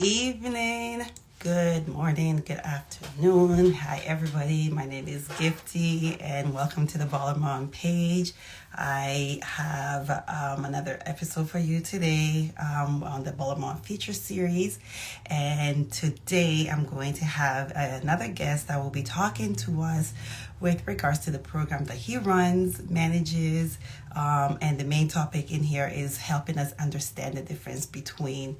Evening, good morning, good afternoon. Hi, everybody. My name is Gifty, and welcome to the Ballermon page. I have another episode for you today on the Ballermon feature series. And today I'm going to have another guest that will be talking to us with regards to the program that he runs, manages, and the main topic in here is helping us understand the difference between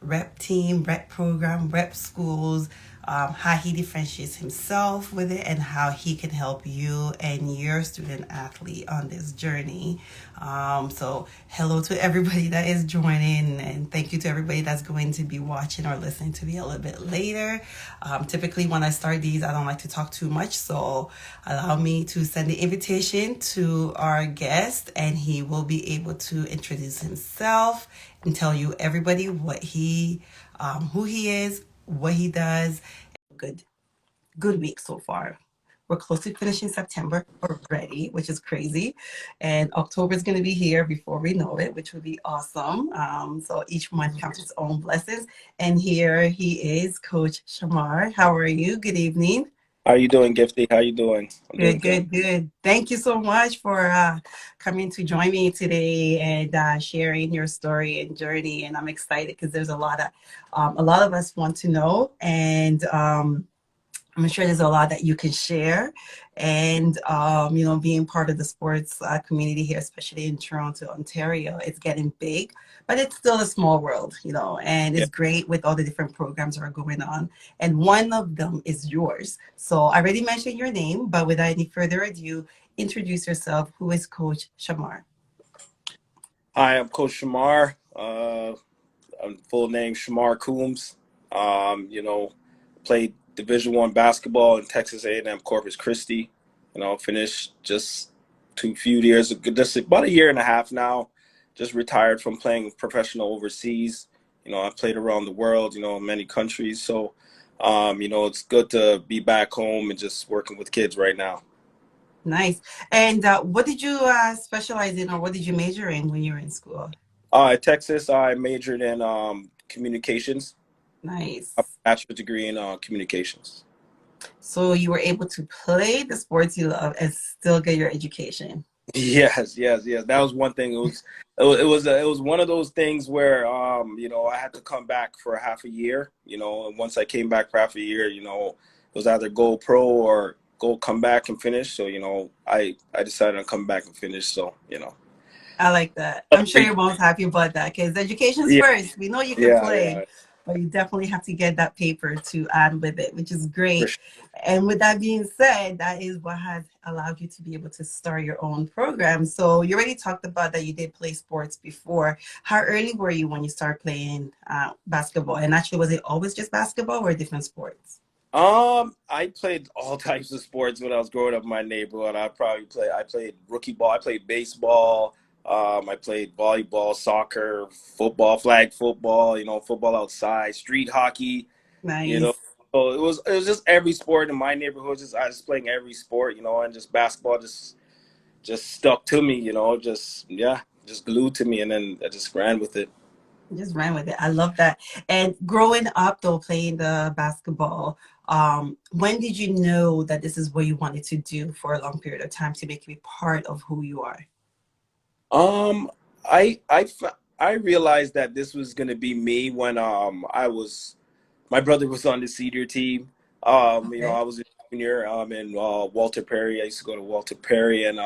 rep team, rep program, rep schools, how he differentiates himself with it, and how he can help you and your student athlete on this journey. So, hello to everybody that is joining, and thank you to everybody that's going to be watching or listening to me a little bit later. Typically, when I start these, I don't like to talk too much, so allow me to send the invitation to our guest, and he will be able to introduce himself and tell you everybody who he is, what he does. Good week so far. We're close to finishing September already, which is crazy. And October is going to be here before we know it, which would be awesome. So each month counts its own blessings. And here he is, Coach Shamar. How are you? Good evening. How you doing, Gifty? How you doing? I'm doing Good, good. good, good. Thank you so much for coming to join me today and sharing your story and journey. And I'm excited because there's a lot of us want to know, and I'm sure there's a lot that you can share. And, being part of the sports community here, especially in Toronto, Ontario, it's getting big, but it's still a small world, and Yeah. it's great with all the different programs that are going on. And one of them is yours. So I already mentioned your name, but without any further ado, introduce yourself. Who is Coach Shamar? Hi, I'm Coach Shamar. I'm full name Shamar Coombs. Played Division One basketball in Texas A&M Corpus Christi. Finished just two few years ago, just about a year and a half now. Just retired from playing professional overseas. I played around the world. In many countries. So, it's good to be back home and just working with kids right now. Nice. And what did you specialize in, or what did you major in when you were in school? At Texas, I majored in communications. A Nice. bachelor's degree in communications. So you were able to play the sports you love and still get your education. Yes, yes, yes. That was one thing. It was one of those things where I had to come back for half a year. And once I came back for half a year, it was either go pro or go come back and finish. So I decided to come back and finish. So I like that. I'm sure your mom's happy about that because education's yeah, first. We know you can yeah, play, yeah, but you definitely have to get that paper to add with it, which is for great. sure. And with that being said, that is what has allowed you to be able to start your own program. So you already talked about that you did play sports before. How early were you when you started playing basketball? And actually, was it always just basketball or different sports? I played all types of sports when I was growing up in my neighborhood. I played rookie ball, I played baseball, I played volleyball, soccer, football, flag football, football outside, street hockey, you know. Nice. So it was just every sport in my neighborhood. Just I was playing every sport, and just basketball just stuck to me, just yeah, just glued to me, and then I just ran with it. Just ran with it. I love that. And growing up, though, playing the basketball, when did you know that this is what you wanted to do for a long period of time to make it part of who you are? Um, I realized that this was gonna be me when my brother was on the senior team. Okay. I was a junior in Walter Perry. I used to go to Walter Perry, and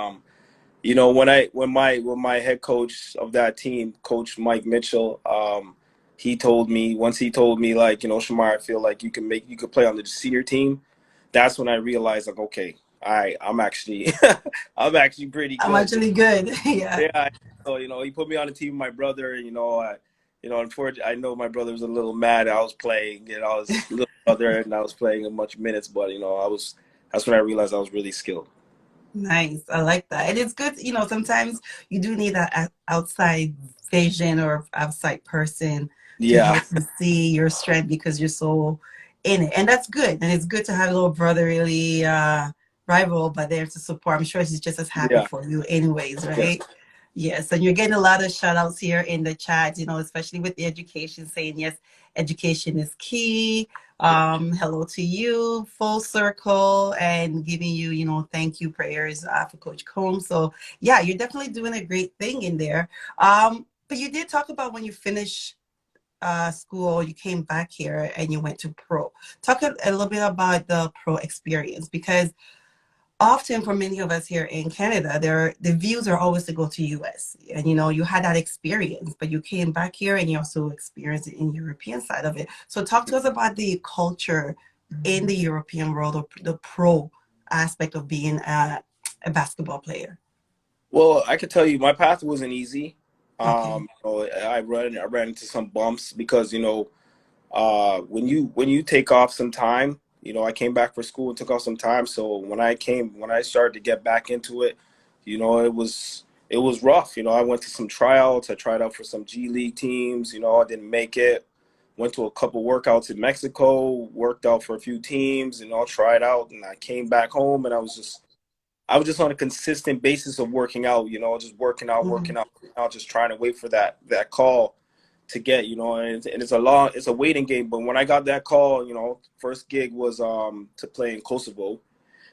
when my head coach of that team, Coach Mike Mitchell, he told me like, Shamar, I feel like you could play on the senior team. That's when I realized like, okay, I'm actually I'm actually pretty I'm good. actually good. Yeah. Yeah, so he put me on the team with my brother. Unfortunately, I know my brother was a little mad. I was playing, I was little brother, and I was playing a bunch of minutes. But I was. That's when I realized I was really skilled. Nice. I like that. And it's good, sometimes you do need that outside vision or outside person to Yeah, help you see your strength because you're so in it. And that's good. And it's good to have a little brotherly rival, but there to support. I'm sure he's just as happy yeah, for you anyways, yeah. right? Yes, and you're getting a lot of shout outs here in the chat, especially with the education saying, yes, education is key. Yeah. Hello to you, full circle, and giving you, thank you prayers for Coach Combs. So, yeah, you're definitely doing a great thing in there. But you did talk about when you finish school, you came back here and you went to pro. Talk a little bit about the pro experience because often for many of us here in Canada, the views are always to go to US. And you had that experience, but you came back here and you also experienced it in European side of it. So talk to us about the culture in the European world or the pro aspect of being a basketball player. Well, I could tell you my path wasn't easy. Okay. I ran into some bumps because when you take off some time, I came back for school and took off some time. So when I started to get back into it, it was rough. I went to some tryouts. I tried out for some G League teams. I didn't make it. Went to a couple workouts in Mexico. Worked out for a few teams. Tried out, and I came back home, and I was just on a consistent basis of working out. Just Mhm. working out, just trying to wait for that call to get, and it's a waiting game. But when I got that call, first gig was to play in Kosovo,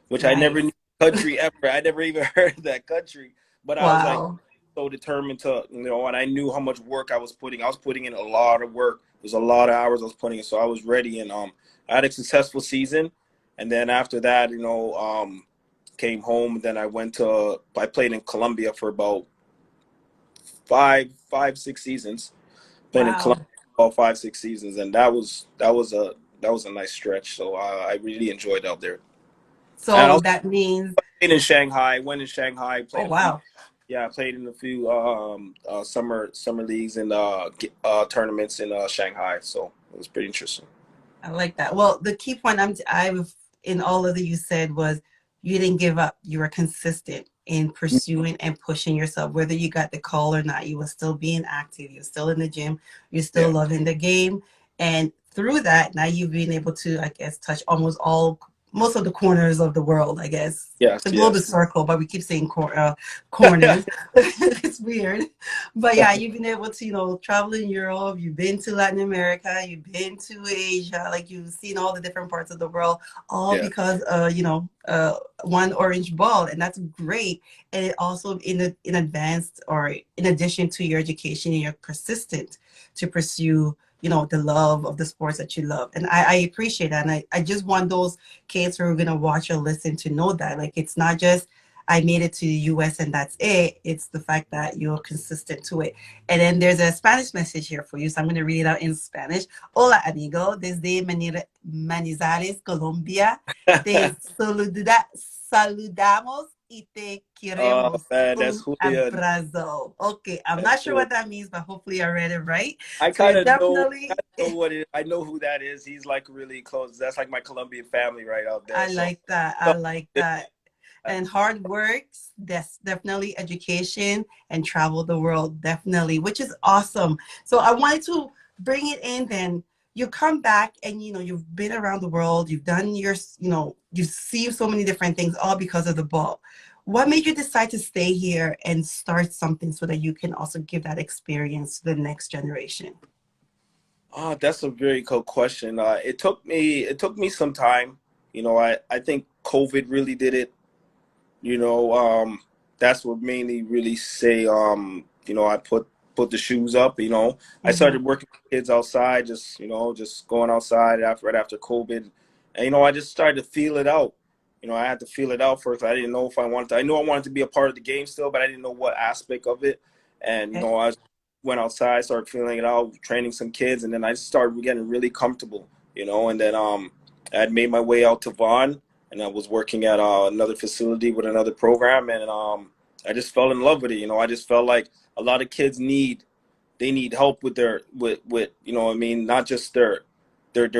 which I never Nice. knew the country ever. I never even heard of that country. But I was like Wow. so determined to, and I knew how much work I was putting. I was putting in a lot of work. There's a lot of hours I was putting in, so I was ready, and I had a successful season. And then after that, came home. Then I played in Colombia for about 6 seasons. Played in Colombia Wow. for about 5, 6 seasons, and that was a nice stretch. So I really enjoyed out there. And I So also that means, played in Shanghai. Went in Shanghai, oh, played a few. wow. Yeah, I played in a few summer leagues and tournaments in Shanghai. So it was pretty interesting. I like that. Well, the key point I've in all of that you said was you didn't give up. You were consistent in pursuing and pushing yourself, whether you got the call or not. You were still being active. You're still in the gym. You're still Yeah. loving the game, and through that, now you've been able to, I guess, touch most of the corners of the world. I guess Yes. the globe Yes. is circle, but we keep saying corners. It's weird. But yeah, you've been able to, travel in Europe, you've been to Latin America, you've been to Asia, like you've seen all the different parts of the world, all Yeah. because one orange ball, and that's great. And it also in advanced or in addition to your education, you're persistent to pursue the love of the sports that you love. And I appreciate that. And I just want those kids who are gonna watch or listen to know that like it's not just I made it to the US and that's it. It's the fact that you're consistent to it. And then there's a Spanish message here for you. So I'm going to read it out in Spanish. Hola, amigo. Desde Manizales, Colombia. Saludamos y te Oh queremos. man, that's Un Julian. abrazo. Okay, I'm That's not sure Julian. what that means, but hopefully I read it right. I So you're kind of know. I definitely know what it. I know who that is. He's like really close. That's like my Colombian family right out there. I So, like that. I so, like that. And hard works, that's definitely education and travel the world, definitely, which is awesome. So I wanted to bring it in then. You come back and you've been around the world, you've done you've seen so many different things all because of the ball. What made you decide to stay here and start something so that you can also give that experience to the next generation? that's a very cool question. It took me some time. I think COVID really did it. You know, that's what made me really say, I put the shoes up. I Mm-hmm. started working with kids outside, just going outside right after COVID, and I just started to feel it out. I had to feel it out first. I didn't know if I wanted to. I knew I wanted to be a part of the game still, but I didn't know what aspect of it. And Okay. I went outside, started feeling it out, training some kids, and then I started getting really comfortable. And then I had made my way out to Vaughan, and I was working at another facility with another program, and I just fell in love with it. I just felt like a lot of kids need help with with what I mean, not just their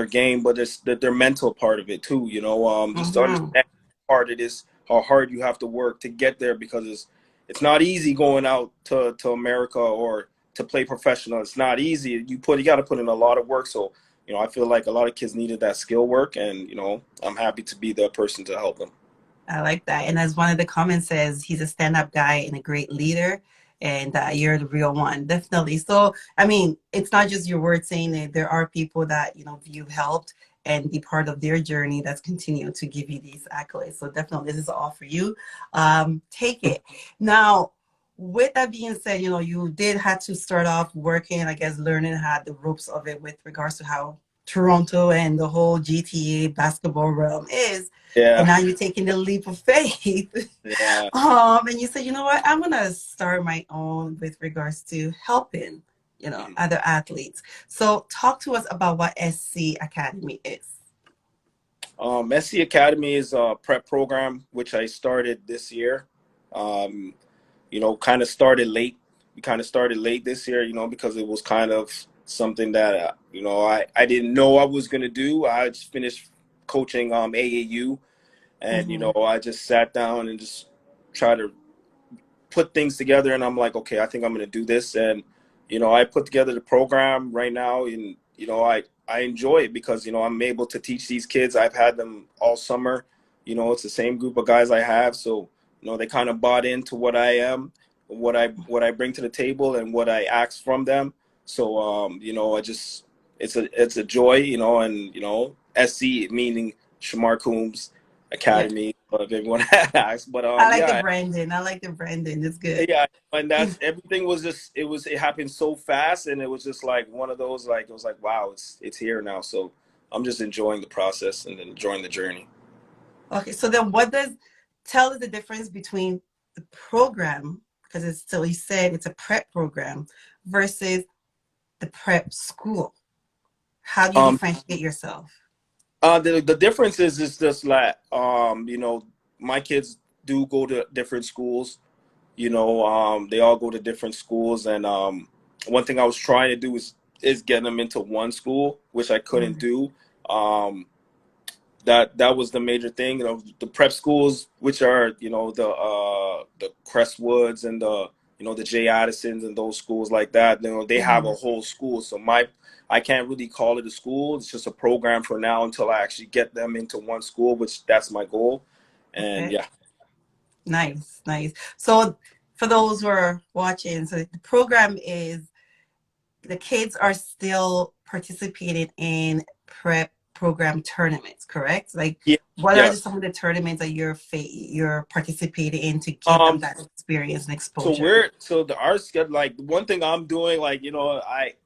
game, but it's their mental part of it too. Just to Mm-hmm. understand how hard it is, how hard you have to work to get there, because it's not easy going out to America or to play professional. It's not easy. You got to put in a lot of work. So I feel like a lot of kids needed that skill work, and I'm happy to be the person to help them. I like that. And as one of the comments says, he's a stand-up guy and a great leader. and you're the real one, definitely. So, I mean, it's not just your word saying it. There are people that, you know, you've helped and be part of their journey that's continued to give you these accolades. So definitely, this is all for you. Take it. Now, with that being said, you know, you did have to start off working, I guess, learning how the ropes of it with regards to how Toronto and the whole GTA basketball realm is. And Yeah, now you're taking the leap of faith. yeah. And you said, you know what, I'm gonna start my own with regards to helping, you know, Mhm. other athletes. So talk to us about what SC Academy is. SC Academy is a prep program which I started this year. Um, kind of started late. We kind of started late this year, because it was kind of something that I didn't know I was gonna do. I just finished coaching AAU, and Mm-hmm. I just sat down and just tried to put things together, and I'm like, okay, I think I'm going to do this. And I put together the program right now, and I enjoy it because I'm able to teach these kids. I've had them all summer. It's the same group of guys I have, so they kind of bought into what I am, what I bring to the table, and what I ask from them. So I just it's a joy, and SC meaning Shamar Coombs Yeah. Academy, if everyone asks. But I like the yeah. branding. I like the branding. It's good. Yeah, and that's everything was just it happened so fast, and it was just like one of those, like, it was like, wow, it's here now. So I'm just enjoying the process and enjoying the journey. Okay, so then what does tell us the difference between the program, because it's still, you said it's a prep program, versus the prep school? How do you Um, differentiate yourself? the difference is just like my kids do go to different schools. They all go to different schools, and one thing I was trying to do is get them into one school, which I couldn't Mhm. do. Um, that was the major thing. The prep schools, which are the Crestwoods and the J Addisons and those schools like that. They have a Mhm. whole school. So I can't really call it a school. It's just a program for now until I actually get them into one school, which that's my goal. And Okay. yeah. Nice, nice. So for those who are watching, so the program is the kids are still participating in prep program tournaments, correct? Like, Yeah. what are Yes. some of the tournaments that you're participating in to give them Um. that experience and So exposure? our schedule, like, the one thing I'm doing, like,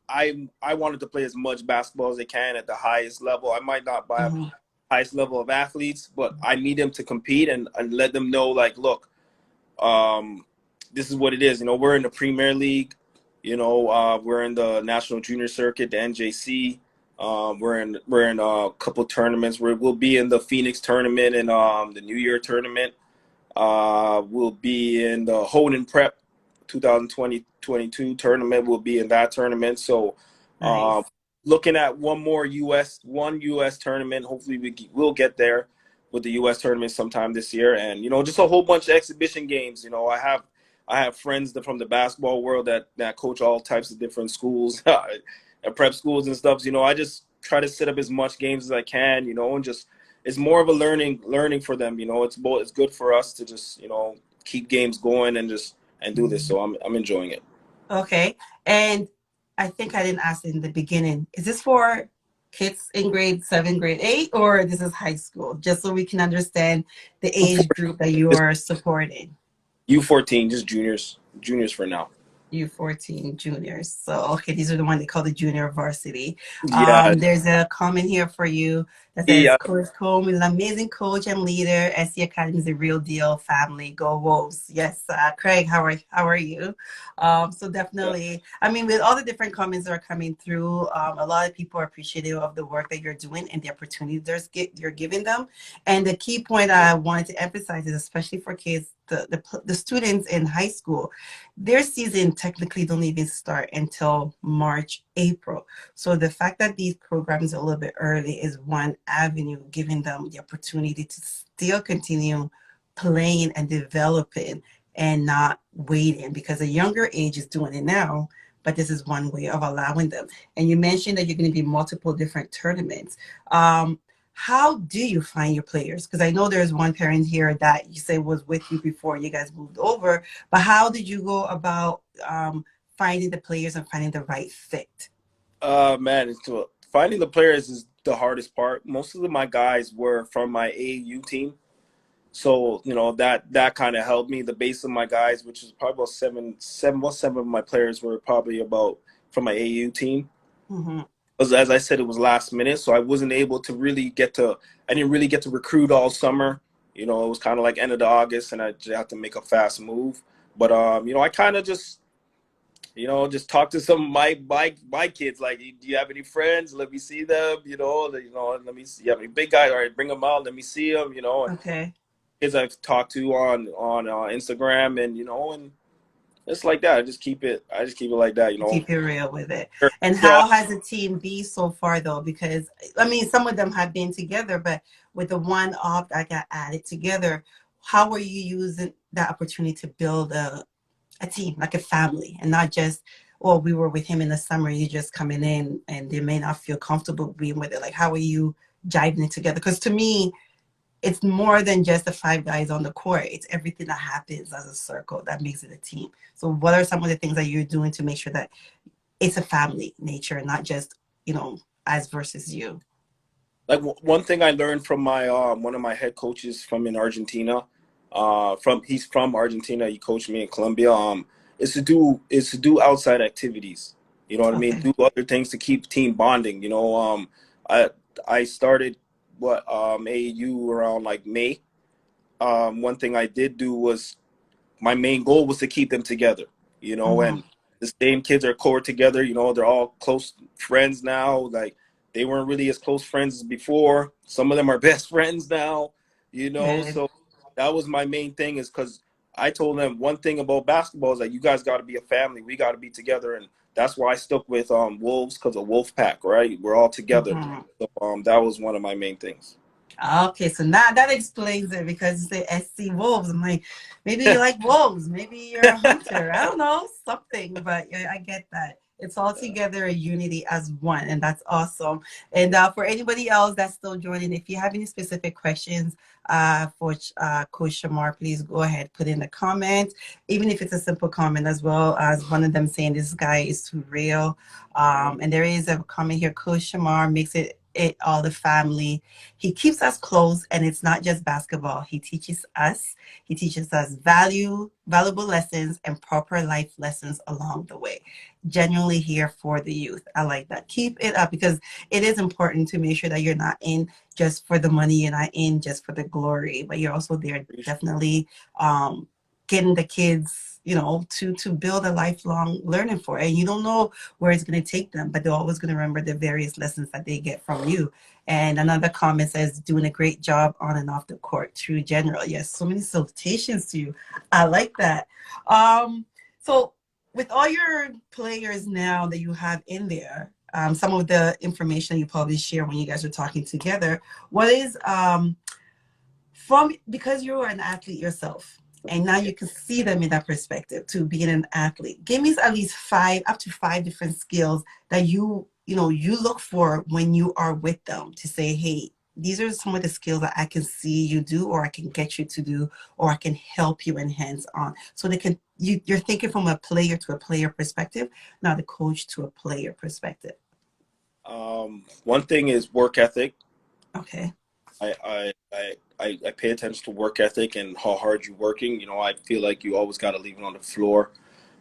I wanted to play as much basketball as I can at the highest level. I might not buy Hmm. highest level of athletes, but I need them to compete, and let them know, like, look, um, this is what it is. We're in the Premier League. We're in the National Junior Circuit, the NJC. We're in a couple tournaments. We'll be in the Phoenix tournament and the New Year tournament. We'll be in the Holden Prep 2020-22 tournament. We'll be in that tournament. So, um, Nice. looking at one U.S. tournament. Hopefully, we'll get there with the U.S. tournament sometime this year, and just a whole bunch of exhibition games. I have friends from the basketball world that coach all types of different schools, and prep schools and stuff. So, I just try to set up as much games as I can. And just it's more of a learning for them. It's good for us to just keep games going and do this. So I'm enjoying it. Okay. And I think I didn't ask in the beginning. Is this for kids in grade 7, grade 8, or this is high school? Just so we can understand the age group that you It's are supporting. U14, just juniors for now. U14 juniors. So, okay, these are the one they call the junior varsity. Yeah, There's a comment here for you that says, yeah, Coach Combe is an amazing coach and leader. SC Academy is a real deal. Family, go Wolves. Yes, Craig, how are you? So yeah. definitely, I mean, with all the different comments that are coming through, a lot of people are appreciative of the work that you're doing and the opportunities you're giving them. And the key point I wanted to emphasize is, especially for kids, the students in high school, their season technically don't even start until March, April. So the fact that these programs are a little bit early is one avenue, giving them the opportunity to still continue playing and developing and not waiting, because a younger age is doing it now, but this is one way of allowing them. And you mentioned that you're going to be multiple different tournaments. Um, how do you find your players? Because I know there's one parent here that you say was with you before you guys moved over, but how did you go about finding the players and finding the right fit? Man, finding the players is the hardest part. Most of my guys were from my AAU team. So, that kind of helped me. The base of my guys, which is probably about seven of my players were probably about from my AAU team. Mm-hmm. As I said, it was last minute, so I wasn't able to I didn't really get to recruit all summer. It was kind of like end of the August, and I just had to make a fast move. But I kind of just talk to some of my kids. Like, do you have any friends? Let me see them. Let me see. You have any big guys? All right, bring them out. Let me see them. And Okay. kids I've talked to on Instagram, and it's like that. I just keep it like that. You keep it real with it. They're, And they're all, how has the team been so far though? Because I mean, some of them have been together, but with the one off that got added together, how were you using that opportunity to build a team, like a family, and not just, well, we were with him in the summer, you just coming in and they may not feel comfortable being with it. Like, how are you jiving it together? Because to me, it's more than just the five guys on the court. It's everything that happens as a circle that makes it a team. So what are some of the things that you're doing to make sure that it's a family nature, not just, us versus you? like one thing I learned from my one of my head coaches from in Argentina. He's from Argentina. He coached me in Colombia. Is to do outside activities. You know what I mean? Okay. Do other things to keep team bonding. I I started AAU around like May. One thing I did do was my main goal was to keep them together, Mm-hmm. and the same kids are core together, they're all close friends now. Like, they weren't really as close friends as before. Some of them are best friends now, Good. so that was my main thing, is because I told them one thing about basketball is that you guys got to be a family. We got to be together. And that's why I stuck with Wolves, because of Wolf Pack, right? We're all together. Mm-hmm. So that was one of my main things. Okay, so now that explains it because you say SC Wolves. I'm like, maybe you like wolves, maybe you're a hunter. I don't know, something, but yeah, I get that. It's all together a unity as one, and that's awesome. And for anybody else that's still joining, if you have any specific questions for Coach Shamar, please go ahead, put in the comment, even if it's a simple comment, as well as one of them saying this guy is too real. And there is a comment here, Coach Shamar makes it all the family. He keeps us close, and it's not just basketball. He teaches us valuable lessons and proper life lessons along the way. Genuinely here for the youth. I like that. Keep it up, because it is important to make sure that you're not in just for the money, you're not in just for the glory, but you're also there definitely getting the kids, to build a lifelong learning for it. And you don't know where it's going to take them, but they're always going to remember the various lessons that they get from you. And another comment says, doing a great job on and off the court. True general. Yes, so many salutations to you. I like that. So with all your players now that you have in there, some of the information you probably share when you guys are talking together, what is from, because you're an athlete yourself and now you can see them in that perspective to being an athlete, give me at least up to five different skills that you look for when you are with them, to say, hey, these are some of the skills that I can see you do, or I can get you to do, or I can help you enhance on, so they can you're thinking from a player to a player perspective, not a coach to a player perspective. One thing is work ethic. Okay. I pay attention to work ethic and how hard you're working. I feel like you always got to leave it on the floor.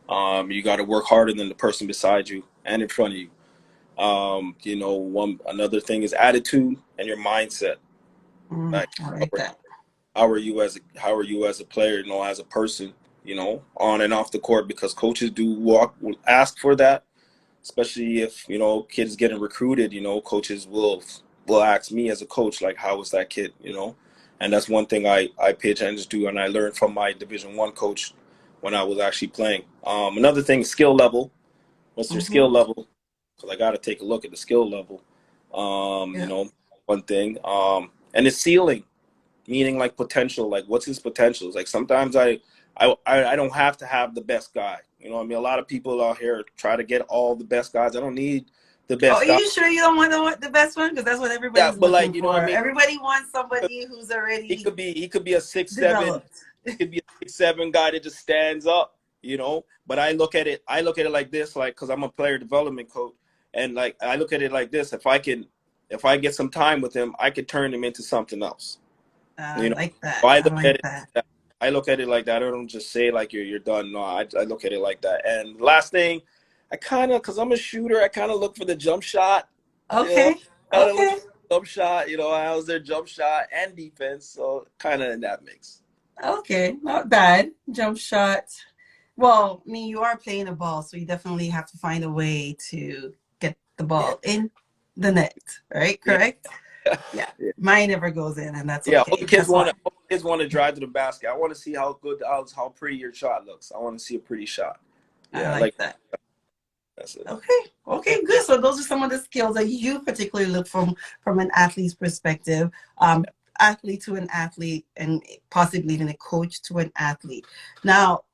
You got to work harder than the person beside you and in front of you. One another thing is attitude and your mindset. Like, I how like are, that. how are you as a player? As a person. On and off the court, because coaches will ask for that, especially if kids getting recruited. Coaches will ask me as a coach, like, how was that kid, and that's one thing I pay attention to, and I learned from my Division 1 coach when I was actually playing. Another thing, skill level. What's your skill Mm-hmm. level? Because I got to take a look at the skill level. Yeah. One thing, and the ceiling, meaning like potential. Like, what's his potentials? Like, sometimes I don't have to have the best guy. A lot of people out here try to get all the best guys. I don't need the Oh, best are guy. you sure you don't want the best one? Because that's what Yeah, everybody's but looking like, you know what I for. mean? Everybody wants somebody who's already He could be a 6'7", developed. could be a 6'7" guy that just stands up, you know. But I look at it like this, like because I'm a player development coach, and like I look at it like this: if I get some time with him, I could turn him into something else, I you know. like So that. I I look at like it. that. I look at it like that. I don't just say like you're done. No, I look at it like that. And last thing, I kind of because I'm a shooter, I kind of look for the jump shot. You know, Okay. kind of look for Okay. the jump shot. You know, I was their jump shot and defense, so kind of in that mix. Okay. Not bad. Jump shot. Well, I mean, you are playing the ball, so you definitely have to find a way to get the Yeah, ball in the net, right? yeah, Correct? Yeah. yeah. Mine never goes in, and that's Yeah, okay. That's why all the kids want to drive to the basket. I want to see how good, how pretty your shot looks. I want to see a pretty shot. I Yeah, like like that. that's it. Okay. Okay, good. So those are some of the skills that you particularly look from an athlete's perspective. Athlete to an athlete and possibly even a coach to an athlete. Now,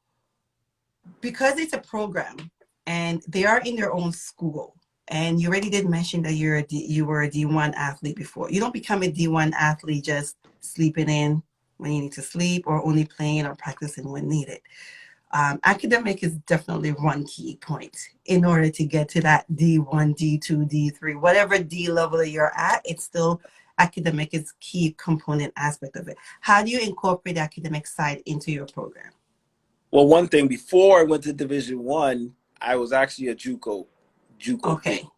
because it's a program and they are in their own school, and you already did mention that you were a D1 athlete before. You don't become a D1 athlete just sleeping in when you need to sleep or only playing or practicing when needed. Academic is definitely one key point in order to get to that D1, D2, D3, whatever D level that you're at. It's still academic is key component aspect of it. How do you incorporate the academic side into your program? Well, one thing before I went to Division 1, I was actually a JUCO kid. Okay.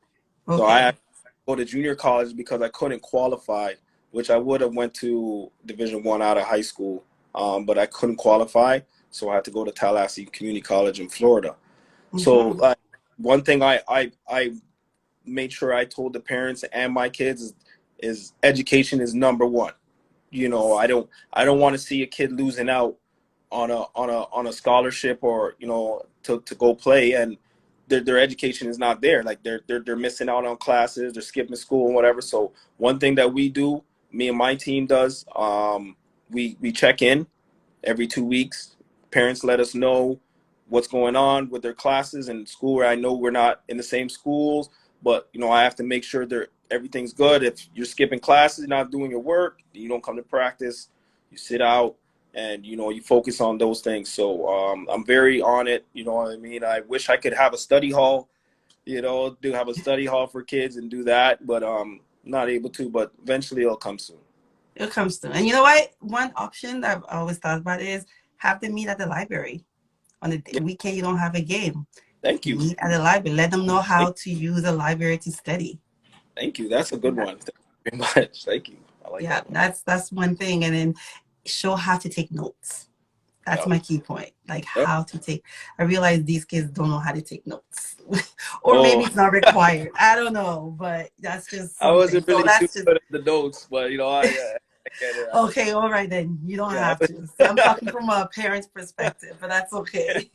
So I had Okay. to go to junior college because I couldn't qualify, which I would have went to Division 1 out of high school, but I couldn't qualify, so I had to go to Tallahassee Community College in Florida. So Mm-hmm. one thing I made sure I told the parents and my kids is education is number one. You know, I don't want to see a kid losing out on a scholarship or you know to go play and their education is not there. Like they're missing out on classes, they're skipping school and whatever. So one thing that we do, me and my team does, we check in every 2 weeks. Parents let us know what's going on with their classes and school. Where I know we're not in the same schools, but you know I have to make sure that everything's good. If you're skipping classes, not doing your work, you don't come to practice, you sit out, and you know you focus on those things. So I'm very on it. You know what I mean? I wish I could have a study hall. You know, do have a study hall for kids and do that, but not able to. But eventually, it'll come soon. It comes to, and you know what? One option that I've always thought about is have them meet at the library on the Yeah, weekend. You don't have a game. thank you. Meet at the library. Let them know Thank, how to use the library to study. thank you. That's a good Yeah. one. Thank you very much. Thank you. I like Yeah, that one. that's one thing, and then show how to take notes. That's Yep. my key point. Like Yep. how to take. I realize these kids don't know how to take notes, or maybe Oh, it's not required. I don't know, but that's just I something. wasn't So really too that's just good at the notes, but you know, I get it. I okay. All right, then you don't yeah. have to. See, I'm talking from a parent's perspective, but that's okay.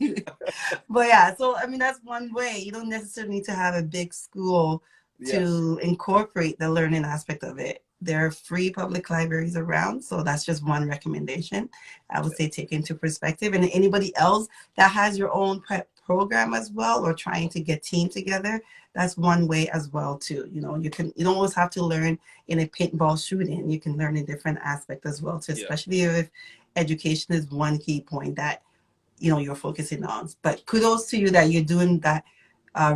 But yeah, so I mean that's one way. You don't necessarily need to have a big school Yes. to incorporate the learning aspect of it. There are free public libraries around, so that's just one recommendation. I would say take into perspective. And anybody else that has your own prep program as well, or trying to get team together, that's one way as well too. You don't always have to learn in a paintball shooting. You can learn a different aspect as well too, Yeah. especially if education is one key point that you're focusing on. But kudos to you that you're doing that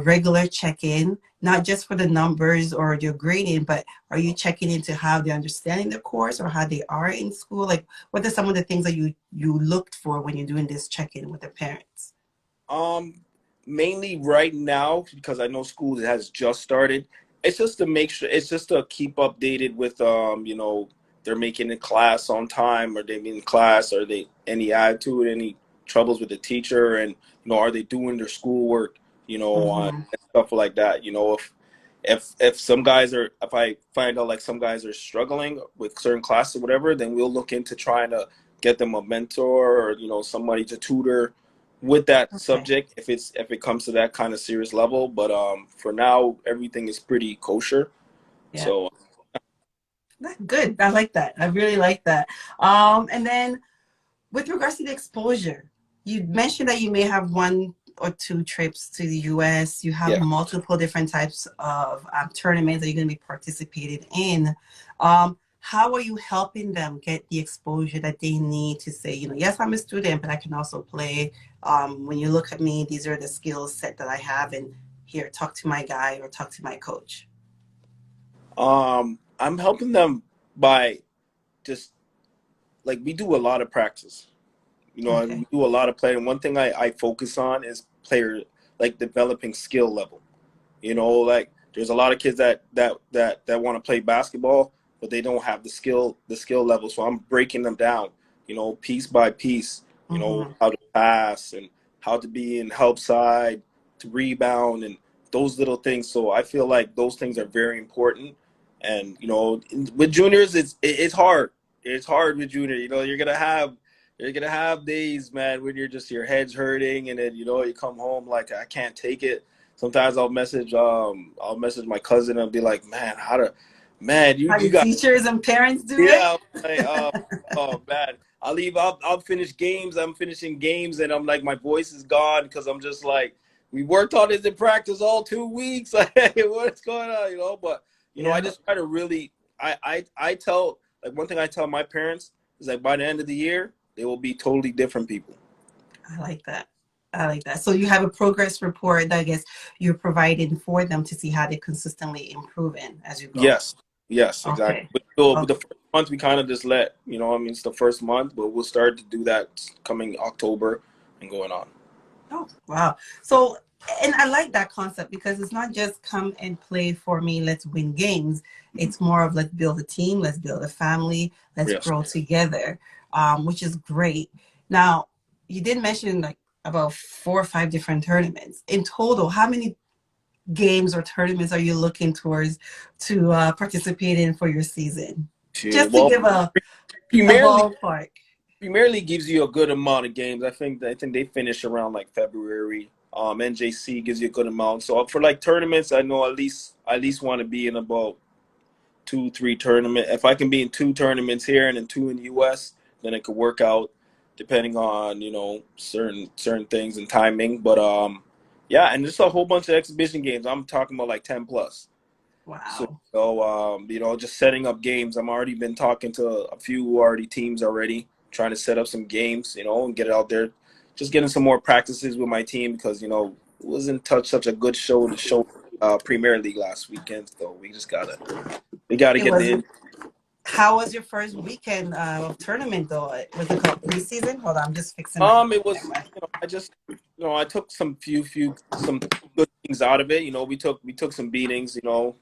regular check-in, not just for the numbers or your grading, but are you checking into how they're understanding the course or how they are in school? Like, what are some of the things that you looked for when you're doing this check-in with the parents? Um, Mainly right now because I know school has just started. It's just to make sure. It's just to keep updated with you know, they're making the class on time, or they in class, are they any attitude, any troubles with the teacher, and you know, are they doing their schoolwork, you know, Mm-hmm. and stuff like that. You know, if some guys are, if I find out like some guys are struggling with certain classes or whatever, then we'll look into trying to get them a mentor or you know somebody to tutor with that Okay. subject if it comes to that kind of serious level. But for now, everything is pretty kosher. Yeah. So Good. I like that. I really like that. And then with regards to the exposure, you mentioned that you may have one or two trips to the US. You have Yeah. multiple different types of tournaments that you're going to be participating in. How are you helping them get the exposure that they need to say, yes, I'm a student, but I can also play. When you look at me, these are the skills set that I have, and here, talk to my guy or talk to my coach. I'm helping them by just like we do a lot of practice. And we Okay. do a lot of play. And one thing I focus on is player like developing skill level. Like there's a lot of kids that want to play basketball, but they don't have the skill level. So I'm breaking them down, piece by piece, Mm-hmm. how to pass and how to be in help side, to rebound and those little things. So I feel like those things are very important. And with juniors, it's hard. It's hard with junior. You're gonna have days, man, when your head's hurting, and then you come home like I can't take it. Sometimes I'll message my cousin and be like, man, man, you How you the got teachers and parents do it? yeah. I'm like, oh man, I'll finish games. I'm finishing games, and I'm like my voice is gone because I'm just like we worked on this in practice all 2 weeks. Like, what's going on? But I Yeah, just try to really I tell like one thing I tell my parents is like by the end of the year they will be totally different people. I like that. I like that. So you have a progress report that I guess you're providing for them to see how they're consistently improving as you go. Yes, yes, exactly. Okay. But so the Okay. first month we kind of just it's the first month, but we'll start to do that coming October and going on. Oh, wow. So, and I like that concept because it's not just come and play for me, let's win games. Mhm. It's more of let's build a team, let's build a family, let's Yes. grow together, which is great. Now, you did mention like about 4 or 5 different tournaments. In total, how many games or tournaments are you looking towards to participate in for your season? Just to Well, give a Premier League, ballpark. Premier League gives you a good amount of games. I think they finish around like February. NJC gives you a good amount. So for like tournaments, I know at least want to be in about 2, 3 tournament. If I can be in 2 tournaments here and then 2 in the US, then it could work out depending on certain things and timing. But yeah, and just a whole bunch of exhibition games. I'm talking about like 10 plus. So, Wow. just setting up games. I'm already been talking to a few already teams already, trying to set up some games, and get it out there. Just getting some more practices with my team because it wasn't such a good show to show Premier League last weekend. So we gotta It get was the. How was your first weekend of tournament though? Was it called preseason? Hold on, I'm just fixing my It was, camera. I took some good things out of it. We took some beatings.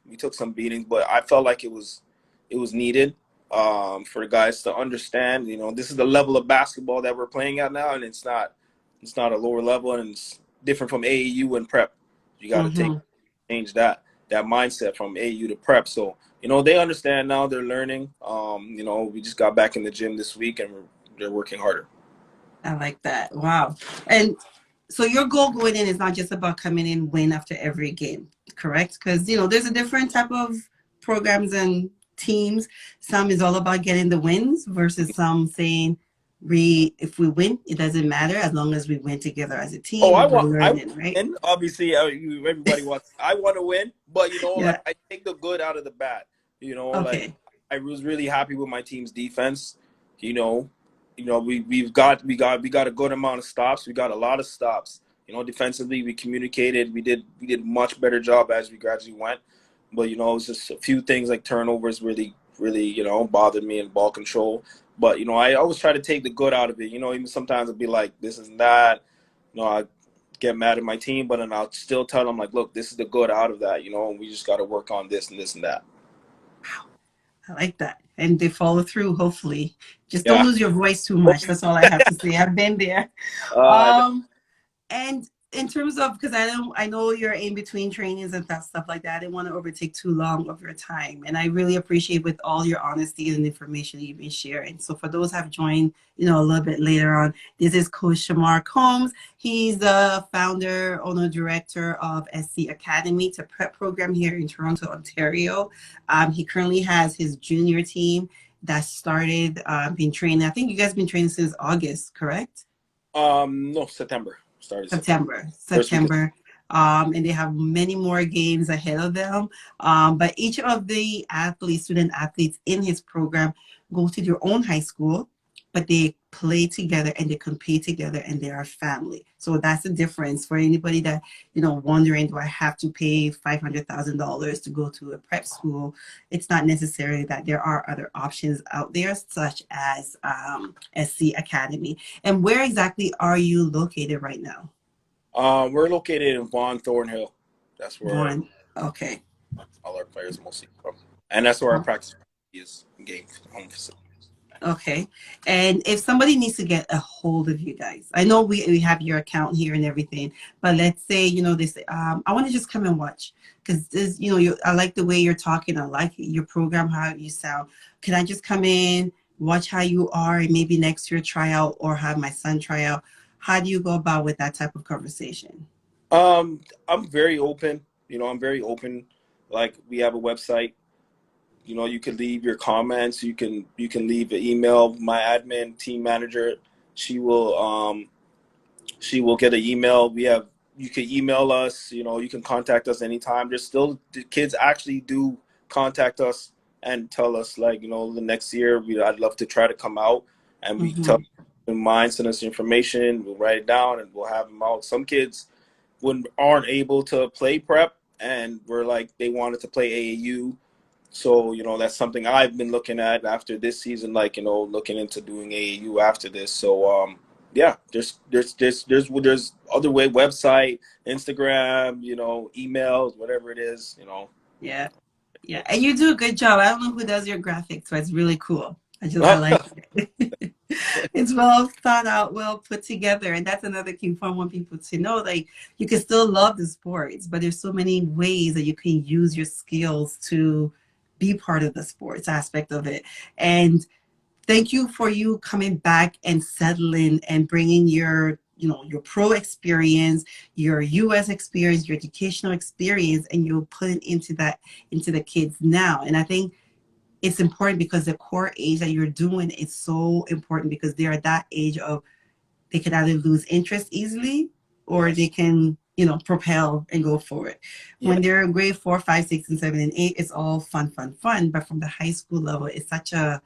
We took some beatings, but I felt like it was needed for the guys to understand. This is the level of basketball that we're playing at now, and it's not a lower level, and it's different from AAU and prep. You got to Mm-hmm. change that mindset from AAU to prep. So they understand now. They're learning. We just got back in the gym this week, and they're working harder. I like that. Wow. And so your goal going in is not just about coming in win after every game, correct? Because there's a different type of programs and teams. Some is all about getting the wins versus some saying we if we win, it doesn't matter as long as we win together as a Oh, team, I we're want I want learning, to right? win. Obviously, everybody wants. I want to win, but like Yeah. I take the good out of the bad. Like Okay. I was really happy with my team's defense. You know, we got a good amount of stops. We got a lot of stops. Defensively, we communicated. We did much better job as we gradually went. But it was just a few things like turnovers really really bothered me and ball control. But I always try to take the good out of it. Even sometimes it'd be like this is that. I get mad at my team, but then I'll still tell them like, look, this is the good out of that, and we just got to work on this and this and that. I like that. And they follow through, hopefully. Just don't Yeah. lose your voice too much. That's all I have to say. I've been there. Uh, Um, And in terms of, because I know you're in between trainings and that stuff like that. I didn't want to overtake too long of your time, and I really appreciate with all your honesty and information you've been sharing. So for those who have joined, a little bit later on, this is Coach Shamar Combs. He's the founder, owner, director of SC Academy, it's a prep program here in Toronto, Ontario. He currently has his junior team that started being trained. I think you guys been training since August, correct? no, September. Started September. September, First week. September. And they have many more games ahead of them. But each of the athletes, student athletes in his program, go to their own high school, but they play together and they compete together and they are family. So that's the difference for anybody that, wondering, do I have to pay $500,000 to go to a prep school? It's not necessary that there are other options out there, such as SC Academy. And where exactly are you located right now? We're located in Vaughan, Thornhill. That's where Born. Okay. all our players mostly from, and that's where our practice is game home facility. Okay. And if somebody needs to get a hold of you guys, I know we have your account here and everything, but let's say, they say, I want to just come and watch because this, I like the way you're talking. I like your program, how you sound. Can I just come in, watch how you are, and maybe next year try out or have my son try out? How do you go about with that type of conversation? I'm very open. I'm very open. Like, we have a website. You can leave your comments. You can leave an email. My admin team manager, she will she will get an email. You can email us. You can contact us anytime. There's still, the kids actually do contact us and tell us, like, the next year I'd love to try to come out, and we tell Mm-hmm. them in mind, send us information. We'll write it down and we'll have them out. Some kids aren't able to play prep, and we're like, they wanted to play AAU. So, that's something I've been looking at after this season, like, looking into doing AAU after this. So, yeah, there's other way, website, Instagram, emails, whatever it is. Yeah. Yeah, and you do a good job. I don't know who does your graphics, but it's really cool. I like it. It's well thought out, well put together, and that's another key point I want people to know. Like, you can still love the sports, but there's so many ways that you can use your skills to be part of the sports aspect of it. And thank you for you coming back and settling and bringing your pro experience, your US experience, your educational experience, and you put it into the kids now. And I think it's important because the core age that you're doing is so important because they're at that age of, they can either lose interest easily or they Yes. can, propel and go forward. Yeah. When they're in grade 4, 5, 6, and 7, and 8, it's all fun, fun, fun. But from the high school level, it's such a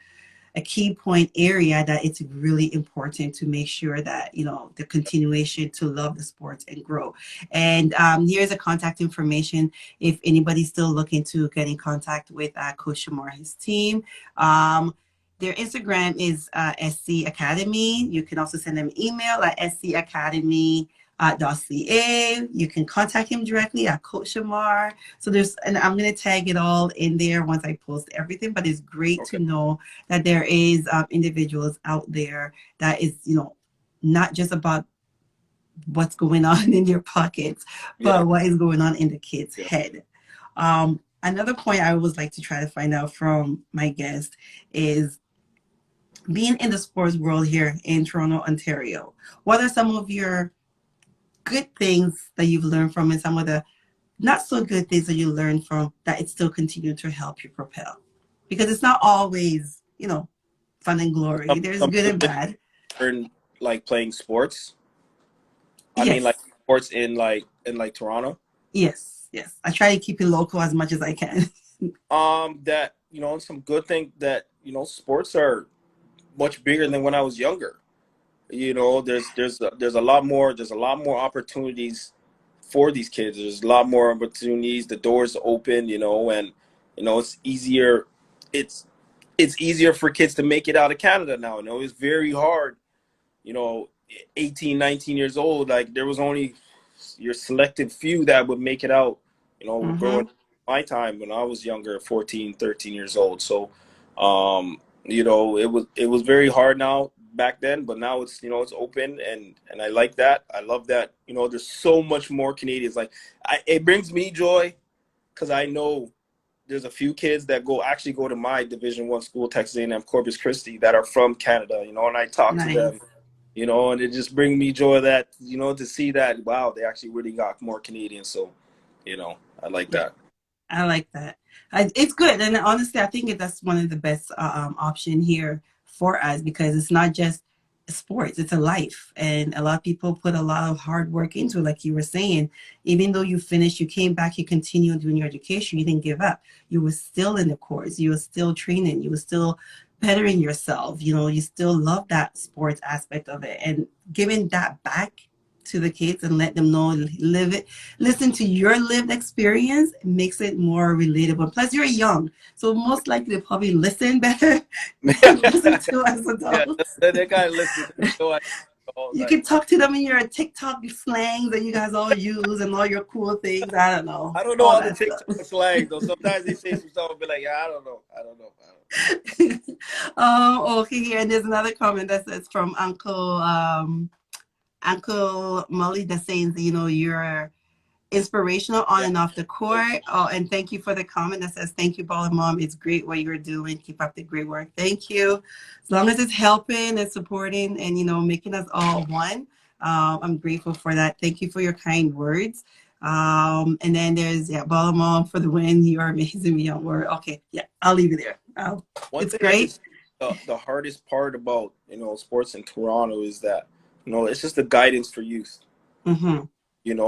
key point area that it's really important to make sure that the continuation to love the sports and grow. And here's a contact information if anybody's still looking to get in contact with Coach Shamar, his team. Their Instagram is SC Academy. You can also send them an email at scacademy.ca. You can contact him directly at Coach Shamar. So and I'm going to tag it all in there once I post everything, but it's great to Okay. know that there is individuals out there that is, not just about what's going on in your pockets, Yeah. but what is going on in the kid's Yeah. head. Another point I always like to try to find out from my guest is, being in the sports world here in Toronto, Ontario, what are some of your good things that you've learned from and some of the not so good things that you learned from that it still continue to help you propel? Because it's not always, fun and glory. There's Some good good and things bad. in, like, playing sports. I mean, like, Yes. sports in Toronto. Yes. Yes. I try to keep it local as much as I can. That, some good thing that, sports are much bigger than when I was younger. There's a lot more opportunities for these kids. There's a lot more opportunities. The doors open, and it's easier. It's it's easier for kids to make it out of Canada now. It's very hard. You know, 18, 19 years old. Like, there was only your selected few that would make it out. Growing Mm-hmm. my time when I was younger, 14, 13 years old. So, it was very hard now back then, but now it's open, and I like that. I love that. There's so much more Canadians. Like, it brings me joy because I know there's a few kids that go to my Division I school, Texas A&M Corpus Christi, that are from Canada. And I talk to them. Nice. And it just brings me joy that to see that, wow, they actually really got more Canadians. So, I like Yeah. that. I like that. It's good, and honestly, I think that's one of the best option here for us because it's not just sports. It's a life. And a lot of people put a lot of hard work into it, like you were saying. Even though you finished, you came back, you continued doing your education, you didn't give up. You were still in the course, you were still training, you were still bettering yourself. You still love that sports aspect of it. And giving that back to the kids and let them know, live it, listen to your lived experience makes it more relatable. Plus, you're young, so most likely they probably listen better than listen to us Yeah, adults. they kind of listen to me. So I all You like, can talk to them in your TikTok slangs that you guys all use and all your cool things. I don't know. I don't know All all the that stuff. TikTok slang though. Sometimes they say some stuff and be like, yeah, I don't know. I don't know. I don't know. Okay, here, and there's another comment that says from Uncle Molly that's saying, you're inspirational on Yeah. and off the Thank court. Oh, and thank you for the comment that says, thank you, Ball and Mom. It's great what you're doing. Keep up the great work. Thank you. As long as it's helping and supporting and, making us all one, I'm grateful for that. Thank you for your kind words. And then there's, yeah, Ball and Mom for the win. You are amazing beyond word. Okay. Yeah, I'll leave it there. One It's thing I can great. say the hardest part about sports in Toronto is that it's just the guidance for youth. Mm-hmm.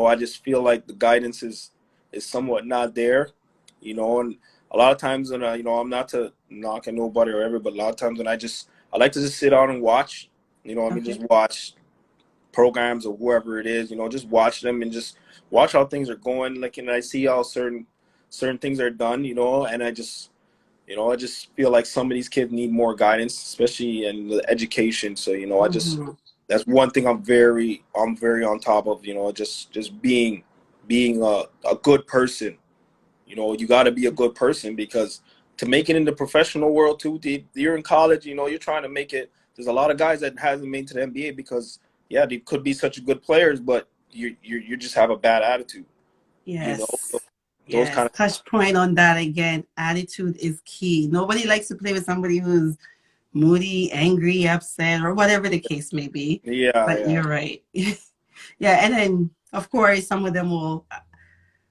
I just feel like the guidance is somewhat not there. And a lot of times when I'm not to knock on nobody or ever, but a lot of times when I like to just sit down and watch. I mean, just Okay. watch programs or whoever it is. Just watch them and just watch how things are going. Like, and I see how certain things are done. And I just feel like some of these kids need more guidance, especially in the education. So, Mm-hmm. that's one thing I'm very on top of, just being a good person. You got to be a good person because to make it in the professional world too, you're in college, you're trying to make it. There's a lot of guys that hasn't made it to the NBA because, yeah, they could be such good players, but you just have a bad attitude, so Yes. those Yes. kind Touch point on that again. Attitude is key. Nobody likes to play with somebody who's moody, angry, upset, or whatever the case may be. of, yeah, But yeah, you're right. Yeah. And then, of course, some of them will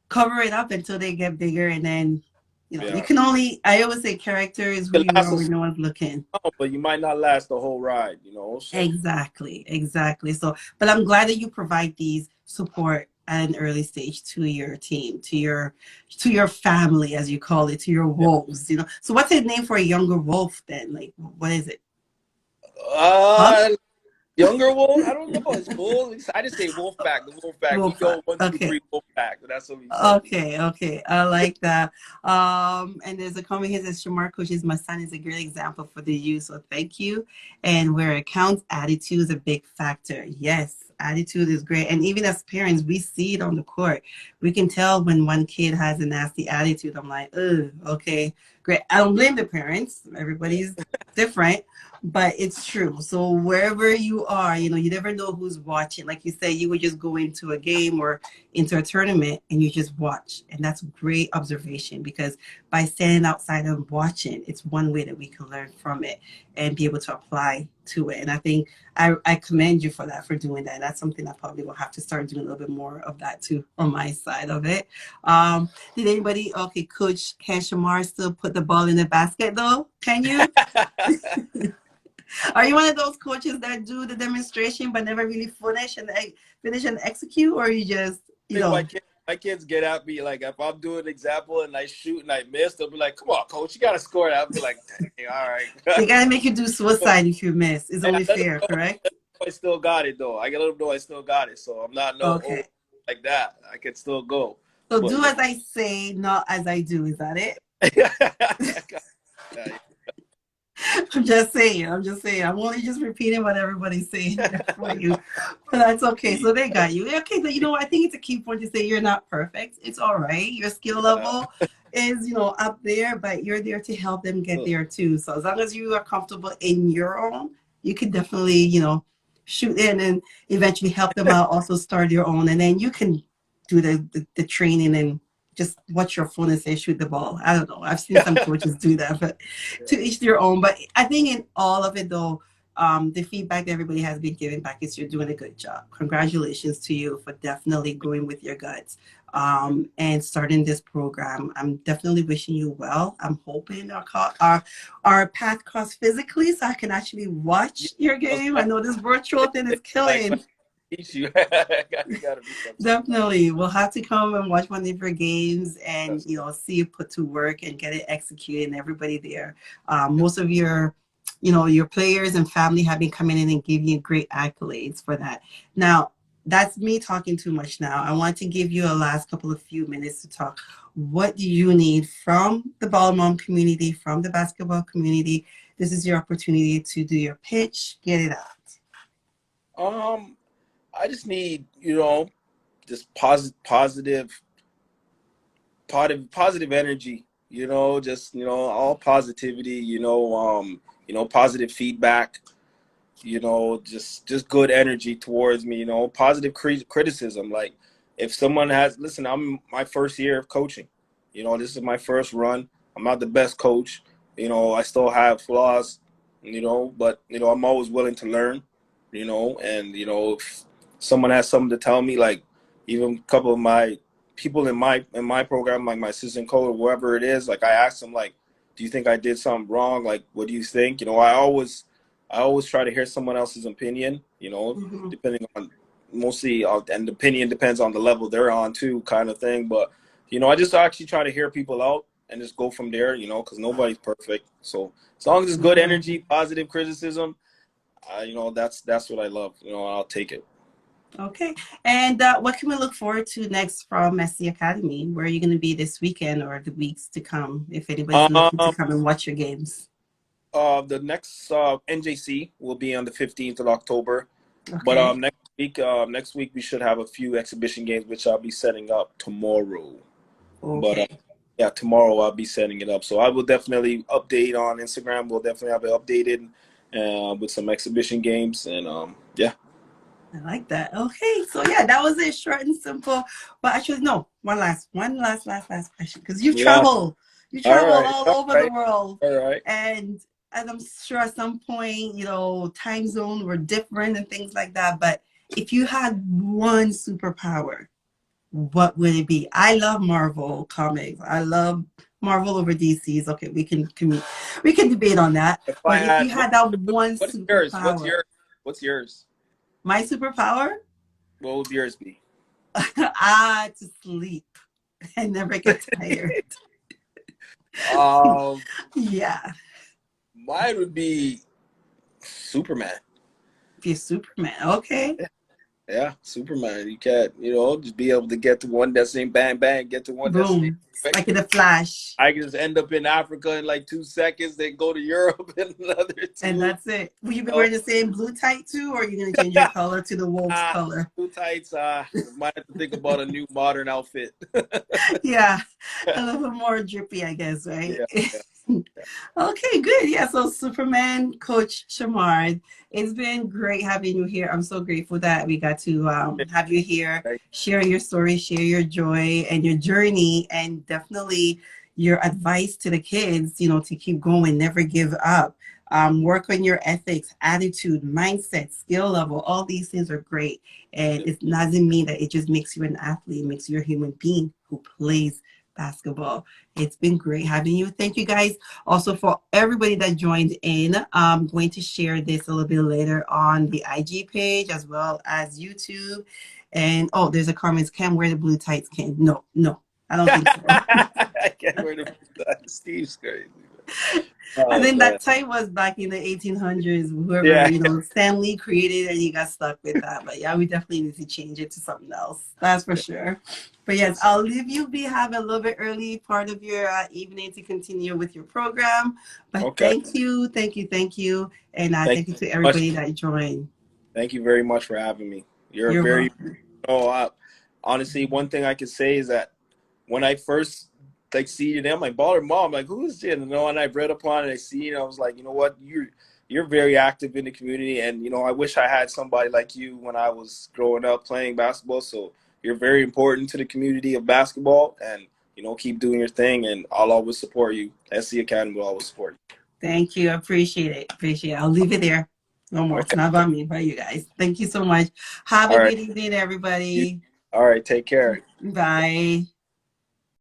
cover it up until they get bigger. And then, you yeah. can only, I always say, character is who It you lasts are a when no one's looking. but you might not last the whole ride. So Exactly, exactly. So, but I'm glad that you provide these support at an early stage to your team, to your family, as you call it, to your yeah. wolves. So, what's a name for a younger wolf then? Like, what is it? Pup? Uh, Younger wolf? I don't know. It's bull. I just say wolf pack. The wolf pack. We Wolf. go one, two, Okay. three, wolf pack. That's what we say. Okay, okay. I like that. And there's a comment here that says Shamar coaches my son is a great example for the youth. So thank you. And where it counts, attitude is a big factor. Yes, attitude is great. And even as parents, we see it on the court. We can tell when one kid has a nasty attitude. I'm like, oh, okay, great. I don't blame the parents. Everybody's different, but it's true. So wherever you are, you never know who's watching. Like you say, you would just go into a game or into a tournament and you just watch. And that's great observation because by standing outside and watching, it's one way that we can learn from it and be able to apply to it. And I think I commend you for that, for doing that. That's something I probably will have to start doing a little bit more of that too on my side of it. Did anybody, okay, Coach Shamar still put the ball in the basket though? Can you? Are you one of those coaches that do the demonstration but never really finish and execute, or you just Think my kids get at me like if I'm doing an example and I shoot and I miss, they'll be like, "Come on, coach, you gotta score it." I'll be like, "Dang, all right." they gotta make you do But suicide if you miss? It's I only let them fair, know correct? I still got it though. I gotta let them know I still got it, so I'm not Okay. like that. I can still go, So but do as I say, not as I do. Is that it? yeah, I'm just saying. I'm just saying. I'm only just repeating what everybody's saying here for you. But that's okay. So they got you. Okay. So, I think it's a key point to say you're not perfect. It's all right. Your skill yeah. level is, up there, but you're there to help them get there too. So as long as you are comfortable in your own, you can definitely, shoot in and eventually help them out, also start your own. And then you can do the training and just watch your phone and say shoot the ball. I don't know. I've seen some coaches do that, but to each their own. But I think in all of it, though, the feedback that everybody has been giving back is you're doing a good job. Congratulations to you for definitely going with your guts. and starting this program. I'm definitely wishing you well. I'm hoping our path cross physically so I can actually Yeah, watch your most game. I know definitely. this virtual thing is Like killing. teach you. You got to meet up sometime. Definitely. We'll have to come and watch one of your games and, Yes. see you put to work and get it executed and everybody there. Most of your players and family have been coming in and giving you great accolades for that. Now, that's me talking too much now. I want to give you a last couple of few minutes to talk. What do you need from the ball mom community, from the basketball community? This is your opportunity to do your pitch, get it out. Um, I just need, just positive energy, just, all positivity, positive feedback, just good energy towards me, positive criticism. Like if someone listen, I'm my first year of coaching, this is my first run. I'm not the best coach, I still have flaws, but, I'm always willing to learn, and, if someone has something to tell me, like even a couple of my people in my program, like my assistant coach or whoever it is, like I asked them, like, do you think I did something wrong? Like, what do you think? I always try to hear someone else's opinion, Mhm. depending on mostly, and the opinion depends on the level they're on too, kind of thing. But, I just actually try to hear people out and just go from there, because nobody's perfect. So as long as it's good Mhm. energy, positive criticism, that's what I love. I'll take it. Okay. And what can we look forward to next from Messi Academy? Where are you going to be this weekend or the weeks to come if anybody's looking to Um, come and watch your games? the next NJC will be on the 15th of October. But Okay. next week we should have a few exhibition games, which I'll be setting up tomorrow. But Okay. yeah, tomorrow I'll be setting it up. So I will definitely update on Instagram. We'll definitely have it updated with some exhibition games, and yeah. I like that. Okay. So yeah, that was it. Short and simple. But actually, no, last question. Because Yeah. you All travel right. all All over the right. world. All right. And I'm sure at some point, time zones were different and things like that. But if you had one superpower, what would it be? I love Marvel comics. I love Marvel over DC's. Okay, we can debate on that. If I But if had you had that one what is yours? What's superpower, yours? What's yours? my superpower, What would yours be? to sleep and never get tired. Um, Yeah, Mine would be Superman. be a Superman. Okay, Yeah, Superman. You can't, just be able to get to one destination, bang, bang, get to one destination boom, like in quickly. a flash, I can just end up in Africa in like 2 seconds, then go to Europe in another and two. that's it. Will you be Oh, wearing the same blue tight too, or are you gonna change your color to the wolf's ah, color? too tights. Might have to think about a new modern outfit. Yeah, a little bit more drippy, I guess, right? Yeah, yeah, yeah. Okay, good. Yeah, so Superman, Coach Shamar, it's been great having you here. I'm so grateful that we got to have you here, Thank share your story, share your joy and your journey, and definitely your advice to the kids, to keep going, never give up. Work on your ethics, attitude, mindset, skill level. All these things are great. And you. it doesn't mean that it just makes you an athlete, it makes you a human being who plays basketball. It's been great having you. Thank you guys also for everybody that joined in. I'm going to share this a little bit later on the IG page as well as YouTube. And oh, there's a comment. Can wear the blue tights? Can no, no, I don't think so. I can't wear the Steve's crazy. I Oh think man. that tight was back in the 1800s. Whoever Yeah. Stan Lee created, and he got stuck with that. But yeah, we definitely need to change it to something else. That's for Yeah. sure. But yes, Yes. I'll leave you be have a little bit early part of your evening to continue with your program. But Okay. thank you, and Thank thank you you to so much. everybody that joined. Thank you very much for having me. You're You're very, welcome. honestly, one thing I could say is that when I first see them, like baller mom, like who's it? And I read upon it, I see it, I was like, you know what, you're very active in the community, and I wish I had somebody like you when I was growing up playing basketball. So you're very important to the community of basketball, and keep doing your thing, and I'll always support you. SC Academy will always support you. Thank you. I appreciate it. Appreciate it. I'll leave it there. No more. It's Okay. not about me, but you guys. Thank you so much. Have All a right. good evening, You everybody. All right, take care. Bye.